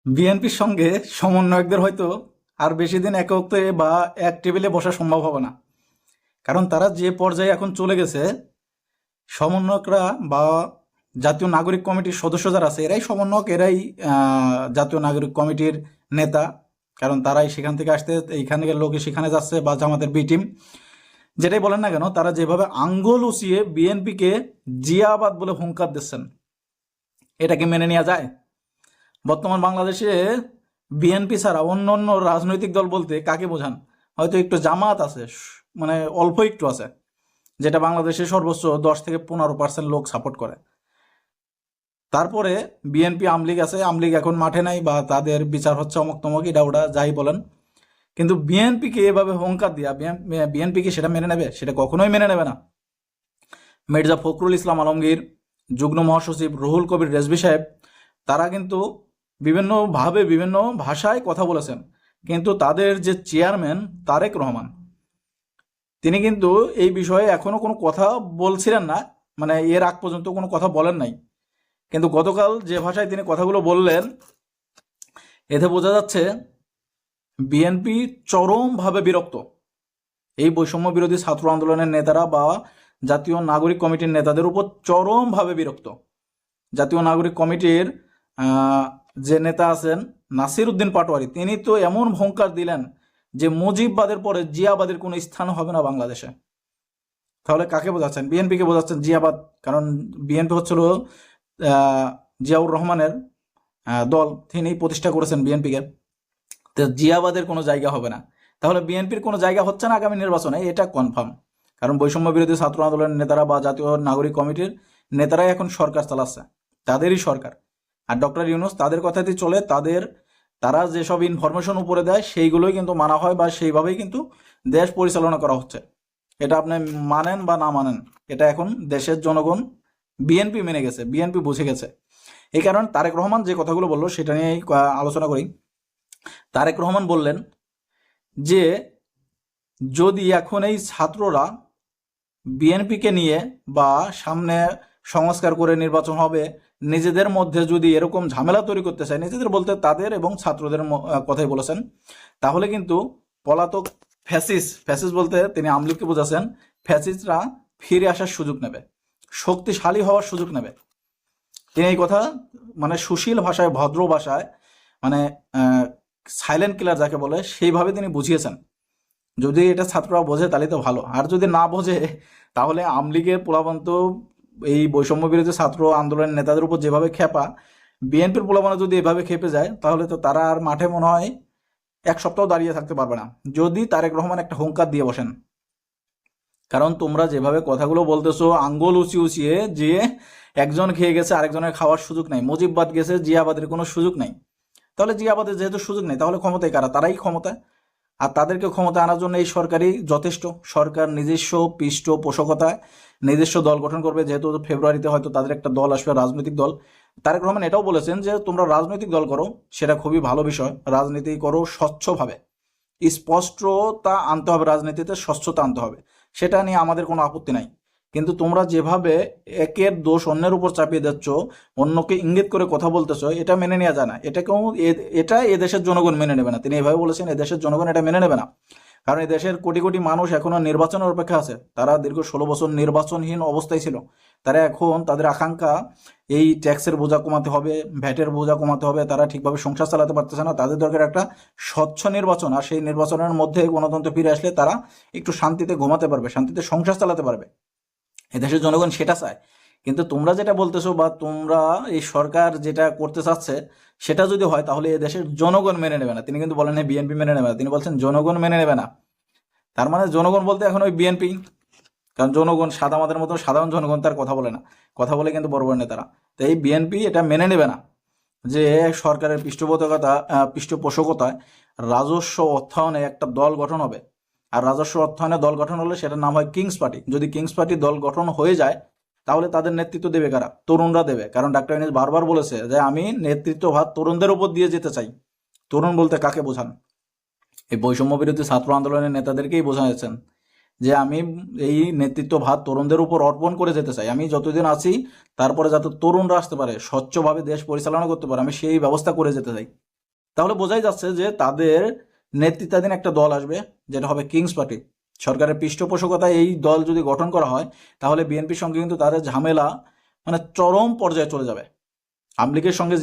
বিএনপির সঙ্গে সমন্বয়কদের হয়তো আর বেশি দিন একত্রে বা এক টেবিলে বসা সম্ভব হবে না। কারণ তারা যে পর্যায়ে এখন চলে গেছে, সমন্বয়করা বা জাতীয় নাগরিক কমিটির সদস্য যারা আছে এরাই সমন্বয়ক, এরাই জাতীয় নাগরিক কমিটির নেতা। কারণ তারাই সেখান থেকে আসতে, এইখান থেকে লোকে সেখানে যাচ্ছে, বা জামাতের বি টিম, যেটাই বলেন না কেন, তারা যেভাবে আঙ্গুল উঁচিয়ে বিএনপিকে জিয়াবাদ বলে হুঙ্কার দিচ্ছেন, এটাকে মেনে নেওয়া যায়? বর্তমান বাংলাদেশে বিএনপি ছাড়া অন্য অন্য রাজনৈতিক দল বলতে কাকে বোঝান? হয়তো একটু জামাত আছে, মানে অল্প একটু আছে, যেটা বাংলাদেশে সর্বোচ্চ 10 থেকে 15% লোক সাপোর্ট করে। তারপরে বিএনপি, আমলিগ আছে, আমলিগ এখন মাঠে নাই বা তাদের বিচার হচ্ছে অমক তমক, এটা ওটা যাই বলেন, কিন্তু বিএনপিকে এভাবে হুঙ্কার দিয়া বিএনপিকে সেটা মেনে নেবে? সেটা কখনোই মেনে নেবে না। মির্জা ফখরুল ইসলাম আলমগীর, যুগ্ম মহাসচিব রুহুল কবির রেজভী সাহেব, তারা কিন্তু বিভিন্নভাবে বিভিন্ন ভাষায় কথা বলেছেন, কিন্তু তাদের যে চেয়ারম্যান তারেক রহমান, তিনি কিন্তু এই বিষয়ে এখনো কোনো কথা বলছিলেন না, মানে এর আগ পর্যন্ত কোনো কথা বলেন নাই। কিন্তু গতকাল যে ভাষায় তিনি কথাগুলো বললেন, এতে বোঝা যাচ্ছে বিএনপি চরমভাবে বিরক্ত। এই বৈষম্য বিরোধী ছাত্র আন্দোলনের নেতারা বা জাতীয় নাগরিক কমিটির নেতাদের উপর চরমভাবে বিরক্ত। জাতীয় নাগরিক কমিটির যে নেতা আছেন নাসির উদ্দিন পাটোয়ারি, তিনি তো এমন হুঙ্কার দিলেন যে মুজিববাদের পরে জিয়াবাদের কোনো স্থান হবে না বাংলাদেশে। তাহলে কাকে বোঝাচ্ছেন? বিএনপিকে বোঝাচ্ছেন জিয়াবাদ। কারণ বিএনপি হচ্ছিল জিয়াউর রহমানের দল, তিনি প্রতিষ্ঠা করেছেন বিএনপিকে। তো জিয়াবাদের কোনো জায়গা হবে না। তাহলে বিএনপির কোনো জায়গা হচ্ছে না আগামী নির্বাচনে, এটা কনফার্ম। কারণ বৈষম্য বিরোধী ছাত্র আন্দোলনের নেতারা বা জাতীয় নাগরিক কমিটির নেতারাই এখন সরকার চালাচ্ছে, তাদেরই সরকার। আর ডক্টর ইউনূস তাদের কথাতেই চলে, তারা যেসব ইনফরমেশন উপরে দেয় সেইগুলোই কিন্তু মানা হয়, বা সেইভাবেই কিন্তু দেশ পরিচালনা করা হচ্ছে। এটা আপনি মানেন বা না মানেন, এটা এখন দেশের জনগণ, বিএনপি মেনে গেছে, বিএনপি বুঝে গেছে। এই কারণে তারেক রহমান যে কথাগুলো বললো সেটা নিয়েই আলোচনা করি। তারেক রহমান বললেন যে যদি এখন এই ছাত্ররা বিএনপিকে নিয়ে বা সামনে সংস্কার করে নির্বাচন হবে, নিজেদের মধ্যে যদি এরকম ঝামেলা তৈরি করতে চায়, নিজেদের বলতে তাদের এবং ছাত্রদের কথাই বলেছেন, তাহলে কিন্তু পলাতক ফ্যাসিস বলতে তিনি আমলিগকে বোঝাচ্ছেন, ফ্যাসিস্টরা ফিরে আসার সুযোগ নেবে, শক্তিশালী হওয়ার সুযোগ নেবে। তিনি এই কথা মানে সুশীল ভাষায়, ভদ্র ভাষায়, মানে সাইলেন্ট কিলার যাকে বলে, সেইভাবে তিনি বুঝিয়েছেন। যদি এটা ছাত্ররা বোঝে তাহলে তো ভালো, আর যদি না বোঝে তাহলে আমলিগের পোলাপান তো এই বৈষম্য বিরোধী ছাত্র আন্দোলনের নেতাদের উপর যেভাবে খেপা, বিএনপির পোলাপানে যদি এভাবে খেপে যায় তাহলে তো তারা আর মাঠে মনে হয় এক সপ্তাহ দাঁড়িয়ে থাকতে পারবে না, যদি তারেক রহমান একটা হুঙ্কার দিয়ে বসেন। কারণ তোমরা যেভাবে কথাগুলো বলতেছো আঙ্গুল উঁচিয়ে যে একজন খেয়ে গেছে আরেকজনের খাওয়ার সুযোগ নাই, মুজিববাদ গেছে জিয়াবাদের কোনো সুযোগ নাই, তাহলে জিয়াবাদের যেহেতু সুযোগ নেই তাহলে ক্ষমতায় কারা? তারাই ক্ষমতায়। আর তাদেরকে ক্ষমতা আনার জন্য এই সরকারই যথেষ্ট। সরকার নিজস্ব পৃষ্ঠপোষকতায় নিজস্ব দল গঠন করবে, যেহেতু ফেব্রুয়ারিতে হয়তো তাদের একটা দল আসবে, রাজনৈতিক দল। তারেক রহমান এটাও বলেছেন যে তোমরা রাজনৈতিক দল করো, সেটা খুবই ভালো বিষয়, রাজনীতি করো স্বচ্ছভাবে, স্পষ্টতা আনতে হবে রাজনীতিতে, স্বচ্ছতা আনতে হবে, সেটা নিয়ে আমাদের কোনো আপত্তি নাই। কিন্তু তোমরা যেভাবে একের দোষ অন্যের উপর চাপিয়ে দিচ্ছ, অন্যকে ইঙ্গিত করে কথা বলতেছো, এটা মেনে নেওয়া যায় না। এটা এদেশের জনগণ মেনে নেবে না। তিনি এভাবে বলেছেন, এদেশের জনগণ এটা মেনে নেবে না। কারণ এদেশের কোটি কোটি মানুষ এখনো নির্বাচনের অপেক্ষা আছে। তারা দীর্ঘ 16 বছর নির্বাচনহীন অবস্থায় ছিল। তারা এখন তাদের আকাঙ্ক্ষা এই ট্যাক্সের বোঝা কমাতে হবে, ভ্যাটের বোঝা কমাতে হবে, তারা ঠিকভাবে সংসার চালাতে পারতেছে না, তাদের দরকার একটা স্বচ্ছ নির্বাচন। আর সেই নির্বাচনের মধ্যে গণতন্ত্র ফিরে আসলে তারা একটু শান্তিতে ঘুমাতে পারবে, শান্তিতে সংসার চালাতে পারবে। এদেশের জনগণ সেটা চায়। কিন্তু তোমরা যেটা বলতেছো বা তোমরা এই সরকার যেটা করতে চাচ্ছে, সেটা যদি হয় তাহলে এদেশের জনগণ মেনে নেবে না। তিনি কিন্তু বলেন না বিএনপি মেনে নেবে না, তিনি বলছেন জনগণ মেনে নেবে না। তার মানে জনগণ বলতে এখন ওই বিএনপি। কারণ জনগণ সাদা, আমাদের মতো সাধারণ জনগণ তার কথা বলে না, কথা বলে কিন্তু বড় বড় নেতারা। তো এই বিএনপি এটা মেনে নেবে না যে সরকারের পৃষ্ঠপোষকতায় রাজস্ব অর্থায়নে একটা দল গঠন হবে। আর রাজস্ব অর্থায়নে দল গঠন হলে সেটার নাম হয় কিংস পার্টি। যদি কিংস পার্টি দল গঠন হয়ে যায় তাহলে তাদের নেতৃত্ব দেবে কারা? তরুণরা দেবে। কারণ ডাক্তার ইউনূস বারবার বলেছে যে আমি নেতৃত্ব ভার তরুণদের উপর দিয়ে যেতে চাই। তরুণ বলতে কাকে বোঝান? এই বৈষম্য বিরোধী ছাত্র আন্দোলনের নেতাদেরকেই বোঝাচ্ছেন যে আমি এই নেতৃত্ব ভার তরুণদের উপর অর্পণ করে যেতে চাই। আমি যতদিন আছি তারপরে যাতে তরুণরা আসতে পারে, স্বচ্ছভাবে দেশ পরিচালনা করতে পারে, আমি সেই ব্যবস্থা করে যেতে চাই। তাহলে বোঝাই যাচ্ছে যে তাদের নেতৃত্বাধীন একটা দল আসবে, যেটা হবে কিংস পার্টি। সরকারের পৃষ্ঠপোষকতায় এই দল যদি গঠন করা হয়, তাহলে বিএনপির সঙ্গে কিন্তু তাদের ঝামেলা মানে চরম পর্যায়ে চলে যাবে। আওয়ামী লীগের সঙ্গে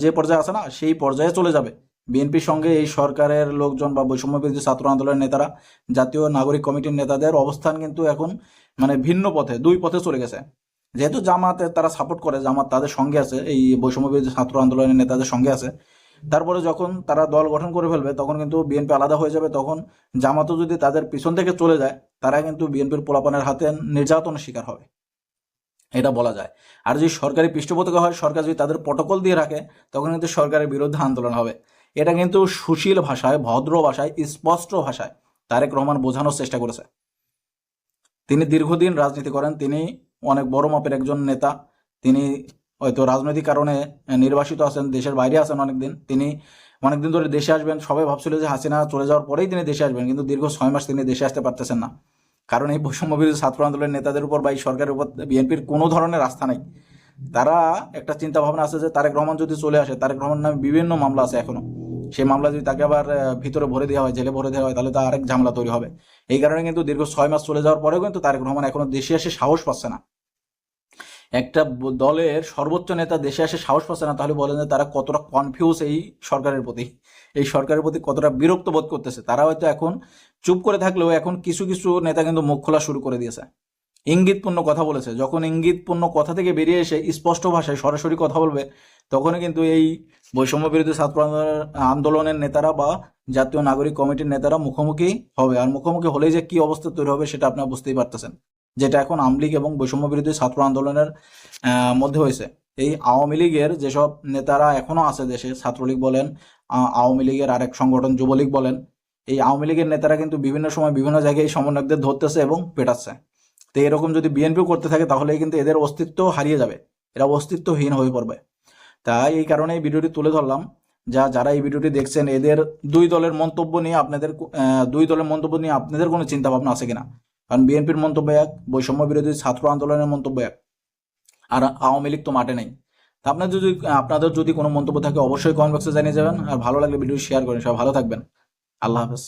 যে পর্যায়ে আছে না, সেই পর্যায়ে চলে যাবে। বিএনপির সঙ্গে এই সরকারের লোকজন বা বৈষম্য বিরোধী ছাত্র আন্দোলনের নেতারা, জাতীয় নাগরিক কমিটির নেতাদের অবস্থান কিন্তু এখন মানে ভিন্ন পথে, দুই পথে চলে গেছে। যেহেতু জামাতে তারা সাপোর্ট করে, জামাত তাদের সঙ্গে আছে, এই বৈষম্য বিরোধী ছাত্র আন্দোলনের নেতাদের সঙ্গে আছে, তারপরে যখন তারা দল গঠন করে ফেলবে তখন কিন্তু বিএনপি আলাদা হয়ে যাবে। তখন জামাতও যদি তাদের পিছন থেকে চলে যায়, তারা কিন্তু বিএনপির পোলাপানের হাতে নির্যাতনের শিকার হবে, এটা বলা যায়। আর যদি সরকারি পৃষ্ঠপোষক হয়, সরকার যদি তাদের প্রটোকল দিয়ে রাখে, তখন কিন্তু সরকারের বিরুদ্ধে আন্দোলন হবে। এটা কিন্তু সুশীল ভাষায়, ভদ্র ভাষায়, স্পষ্ট ভাষায় তারেক রহমান বোঝানোর চেষ্টা করেছে। তিনি দীর্ঘদিন রাজনীতি করেন, তিনি অনেক বড় মাপের একজন নেতা। তিনি হয়তো রাজনৈতিক কারণে নির্বাসিত আছেন, দেশের বাইরে আছেন অনেকদিন। তিনি অনেকদিন ধরে দেশে আসবেন, সবাই ভাবছিল যে হাসিনা চলে যাওয়ার পরেই তিনি দেশে আসবেন, কিন্তু দীর্ঘ 6 মাস তিনি দেশে আসতে পারতেছেন না। কারণ এই বৈষম্য বিরোধী ছাত্র আন্দোলনের নেতাদের উপর বা এই সরকারের উপর বিএনপির কোনো ধরনের আস্থা নেই। তারা একটা চিন্তা ভাবনা আছে যে তারেক রহমান যদি চলে আসে, তারেক রহমান নামে বিভিন্ন মামলা আছে এখনো, সেই মামলা যদি তাকে আবার ভিতরে ভরে দেওয়া হয়, জেলে ভরে দেওয়া হয়, তাহলে তো আরেক ঝামেলা তৈরি হবে। এই কারণে কিন্তু দীর্ঘ 6 মাস চলে যাওয়ার পরেও কিন্তু তারেক রহমান এখনো দেশে এসে সাহস পাচ্ছে না। একটা দলের সর্বোচ্চ নেতা দেশে এসে সাহস পাচ্ছে না, তাহলে বলেন যে তারা কতটা কনফিউজ এই সরকারের প্রতি, এই সরকারের প্রতি কতটা বিরক্ত বোধ করতেছে। তারা হয়তো এখন চুপ করে থাকলেও এখন কিছু কিছু নেতা কিন্তু মুখ খোলা শুরু করে দিয়েছে, ইঙ্গিতপূর্ণ কথা বলেছে। যখন ইঙ্গিতপূর্ণ কথা থেকে বেরিয়ে এসে স্পষ্ট ভাষায় সরাসরি কথা বলবে, তখনই কিন্তু এই বৈষম্য বিরোধী ছাত্র আন্দোলনের নেতারা বা জাতীয় নাগরিক কমিটির নেতারা মুখোমুখি হবে। আর মুখোমুখি হলেই যে কি অবস্থা তৈরি হবে সেটা আপনারা বুঝতেই পারতেছেন, যেটা এখন আওয়ামী লীগ এবং বৈষম্য বিরোধী ছাত্র আন্দোলনের মধ্যে হয়েছে। এই আওয়ামী লীগের যেসব নেতারা এখনো আছে দেশে, ছাত্রলীগ বলেন, আওয়ামী লীগের আরেক সংগঠন যুবলীগ বলেন, এই আওয়ামী লীগের নেতারা কিন্তু বিভিন্ন সময় বিভিন্ন জায়গায় এই সমন্বয়কদের ধরতেছে এবং পেটাচ্ছে। তো এরকম যদি বিএনপিও করতে থাকে, তাহলে কিন্তু এদের অস্তিত্ব হারিয়ে যাবে, এরা অস্তিত্বহীন হয়ে পড়বে। তাই এই কারণে এই ভিডিওটি তুলে ধরলাম। যারা এই ভিডিওটি দেখছেন, এদের দুই দলের মন্তব্য নিয়ে আপনাদের কোনো চিন্তা ভাবনা আছে কিনা? কারণ বিএনপির মন্তব্য এক, বৈষম্য বিরোধী ছাত্র আন্দোলনের মন্তব্য এক, আর আওয়ামী লীগ তো মাঠে নেই। তা আপনাদের যদি কোনো মন্তব্য থাকে, অবশ্যই কমেন্ট বক্সে জানিয়ে যাবেন। আর ভালো লাগলে ভিডিও শেয়ার করেন। সবাই ভালো থাকবেন। আল্লাহ হাফেজ।